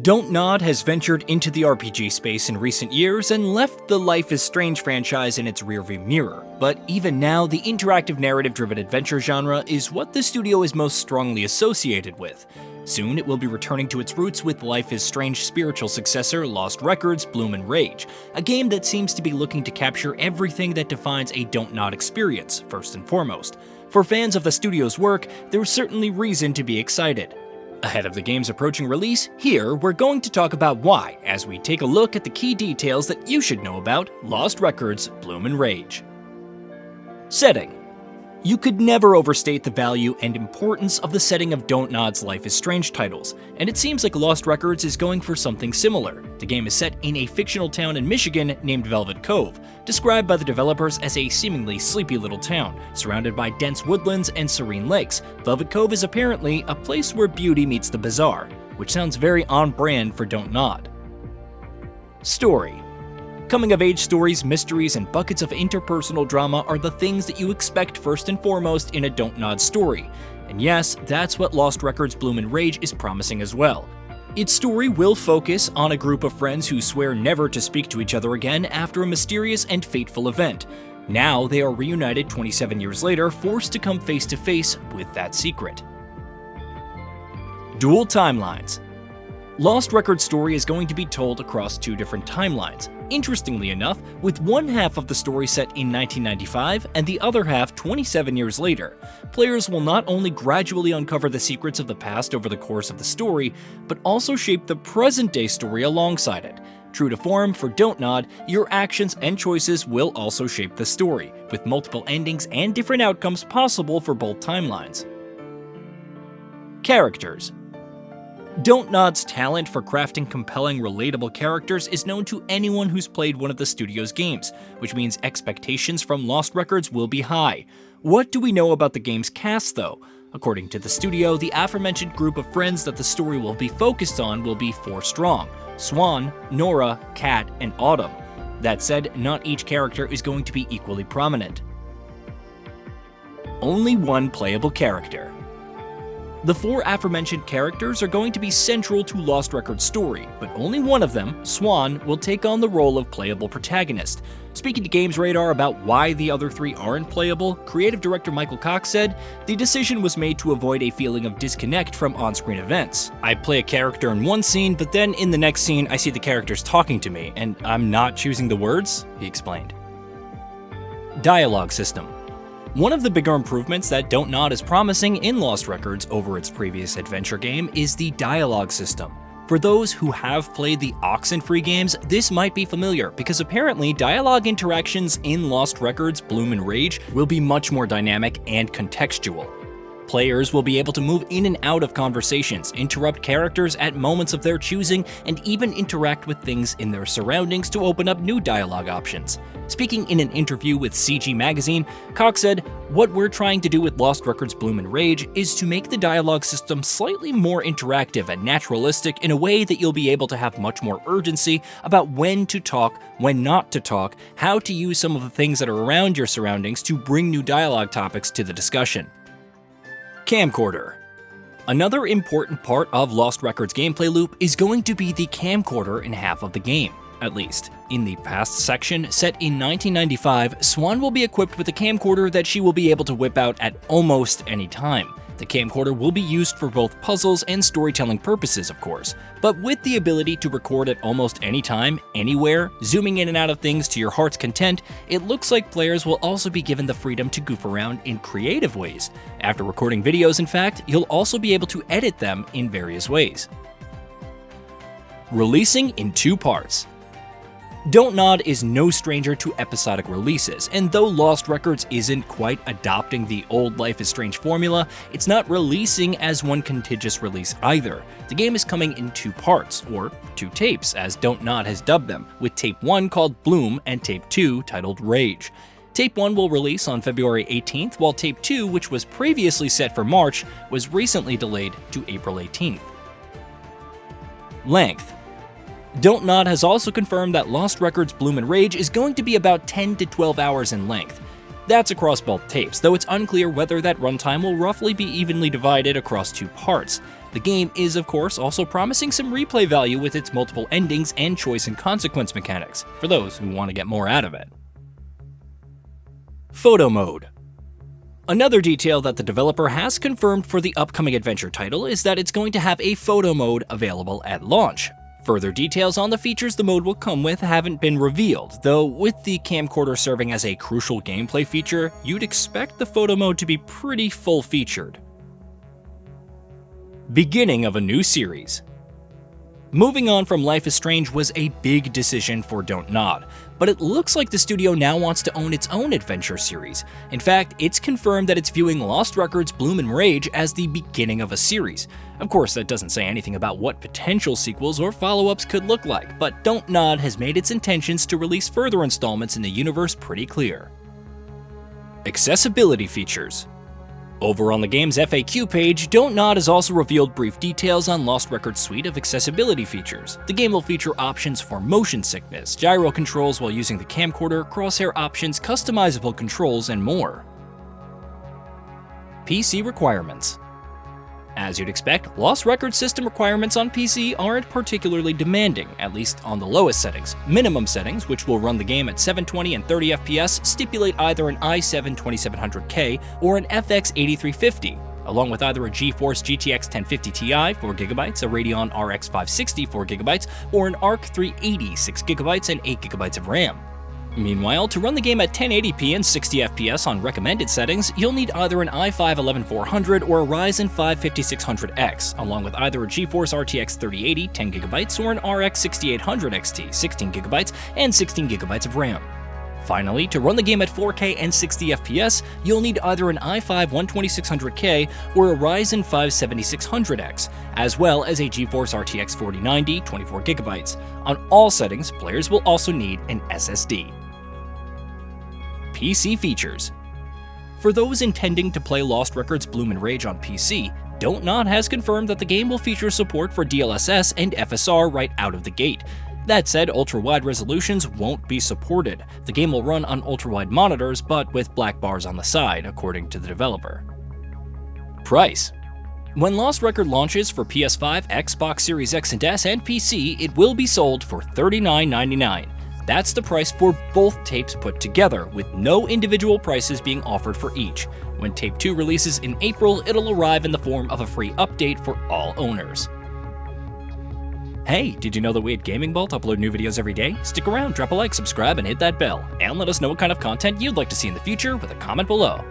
Don't Nod has ventured into the RPG space in recent years and left the Life is Strange franchise in its rearview mirror, but even now, the interactive narrative-driven adventure genre is what the studio is most strongly associated with. Soon, it will be returning to its roots with Life is Strange's spiritual successor, Lost Records: Bloom and Rage, a game that seems to be looking to capture everything that defines a Don't Nod experience, first and foremost. For fans of the studio's work, there's certainly reason to be excited. Ahead of the game's approaching release, here we're going to talk about why, as we take a look at the key details that you should know about Lost Records: Bloom and Rage. Setting. You could never overstate the value and importance of the setting of Don't Nod's Life is Strange titles, and it seems like Lost Records is going for something similar. The game is set in a fictional town in Michigan named Velvet Cove, described by the developers as a seemingly sleepy little town, surrounded by dense woodlands and serene lakes. Velvet Cove is apparently a place where beauty meets the bizarre, which sounds very on brand for Don't Nod. Story. Coming-of-age stories, mysteries, and buckets of interpersonal drama are the things that you expect first and foremost in a Don't Nod story. And yes, that's what Lost Records: Bloom and Rage is promising as well. Its story will focus on a group of friends who swear never to speak to each other again after a mysterious and fateful event. Now they are reunited 27 years later, forced to come face to face with that secret. Dual timelines. Lost Records' story is going to be told across two different timelines. Interestingly enough, with one half of the story set in 1995 and the other half 27 years later, players will not only gradually uncover the secrets of the past over the course of the story, but also shape the present-day story alongside it. True to form, for Don't Nod, your actions and choices will also shape the story, with multiple endings and different outcomes possible for both timelines. Characters. Don't Nod's talent for crafting compelling, relatable characters is known to anyone who's played one of the studio's games, which means expectations from Lost Records will be high. What do we know about the game's cast, though? According to the studio, the aforementioned group of friends that the story will be focused on will be 4 strong: Swan, Nora, Kat, and Autumn. That said, not each character is going to be equally prominent. Only one playable character. The 4 aforementioned characters are going to be central to Lost Records' story, but only one of them, Swan, will take on the role of playable protagonist. Speaking to Games Radar about why the other 3 aren't playable, creative director Michael Cox said, "The decision was made to avoid a feeling of disconnect from on-screen events. I play a character in one scene, but then in the next scene I see the characters talking to me, and I'm not choosing the words," he explained. Dialogue system. One of the bigger improvements that Don't Nod is promising in Lost Records over its previous adventure game is the dialogue system. For those who have played the Oxenfree games, this might be familiar, because apparently dialogue interactions in Lost Records: Bloom and Rage will be much more dynamic and contextual. Players will be able to move in and out of conversations, interrupt characters at moments of their choosing, and even interact with things in their surroundings to open up new dialogue options. Speaking in an interview with CG Magazine, Cox said, "What we're trying to do with Lost Records: Bloom and Rage is to make the dialogue system slightly more interactive and naturalistic in a way that you'll be able to have much more urgency about when to talk, when not to talk, how to use some of the things that are around your surroundings to bring new dialogue topics to the discussion." Camcorder. Another important part of Lost Records' gameplay loop is going to be the camcorder in half of the game, at least. In the past section, set in 1995, Swan will be equipped with a camcorder that she will be able to whip out at almost any time. The camcorder will be used for both puzzles and storytelling purposes, of course, but with the ability to record at almost any time, anywhere, zooming in and out of things to your heart's content, it looks like players will also be given the freedom to goof around in creative ways. After recording videos, in fact, you'll also be able to edit them in various ways. Releasing in 2 parts. Don't Nod is no stranger to episodic releases, and though Lost Records isn't quite adopting the old Life is Strange formula, it's not releasing as one contiguous release either. The game is coming in 2 parts, or 2 tapes, as Don't Nod has dubbed them, with Tape 1 called Bloom and Tape 2 titled Rage. Tape 1 will release on February 18th, while Tape 2, which was previously set for March, was recently delayed to April 18th. Length. Don't Nod has also confirmed that Lost Records: Bloom and Rage is going to be about 10 to 12 hours in length. That's across both tapes, though it's unclear whether that runtime will roughly be evenly divided across 2 parts. The game is, of course, also promising some replay value with its multiple endings and choice and consequence mechanics, for those who want to get more out of it. Photo mode. Another detail that the developer has confirmed for the upcoming adventure title is that it's going to have a photo mode available at launch. Further details on the features the mode will come with haven't been revealed, though with the camcorder serving as a crucial gameplay feature, you'd expect the photo mode to be pretty full-featured. Beginning of a new series. Moving on from Life is Strange was a big decision for Don't Nod, but it looks like the studio now wants to own its own adventure series. In fact, it's confirmed that it's viewing Lost Records Bloom and Rage as the beginning of a series. Of course, that doesn't say anything about what potential sequels or follow-ups could look like, but Don't Nod has made its intentions to release further installments in the universe pretty clear. Accessibility features. Over on the game's FAQ page, Don't Nod has also revealed brief details on Lost Records' suite of accessibility features. The game will feature options for motion sickness, gyro controls while using the camcorder, crosshair options, customizable controls, and more. PC requirements. As you'd expect, Lost Records system requirements on PC aren't particularly demanding, at least on the lowest settings. Minimum settings, which will run the game at 720 and 30 FPS, stipulate either an i7 2700K or an FX 8350, along with either a GeForce GTX 1050 Ti 4GB, a Radeon RX 560 4GB, or an ARC 380 6GB and 8GB of RAM. Meanwhile, to run the game at 1080p and 60 FPS on recommended settings, you'll need either an i5 11400 or a Ryzen 5 5600X, along with either a GeForce RTX 3080 10GB or an RX 6800 XT 16GB and 16GB of RAM. Finally, to run the game at 4K and 60 FPS, you'll need either an i5 12600K or a Ryzen 5 7600X, as well as a GeForce RTX 4090 24GB. On all settings, players will also need an SSD. PC features. For those intending to play Lost Records Bloom and Rage on PC, Don't Nod has confirmed that the game will feature support for DLSS and FSR right out of the gate. That said, ultra-wide resolutions won't be supported. The game will run on ultra-wide monitors, but with black bars on the side, according to the developer. Price. When Lost Record launches for PS5, Xbox Series X and S, and PC, it will be sold for $39.99. That's the price for both tapes put together, with no individual prices being offered for each. When Tape 2 releases in April, it'll arrive in the form of a free update for all owners. Hey, did you know that we at Gaming Vault upload new videos every day? Stick around, drop a like, subscribe, and hit that bell. And let us know what kind of content you'd like to see in the future with a comment below.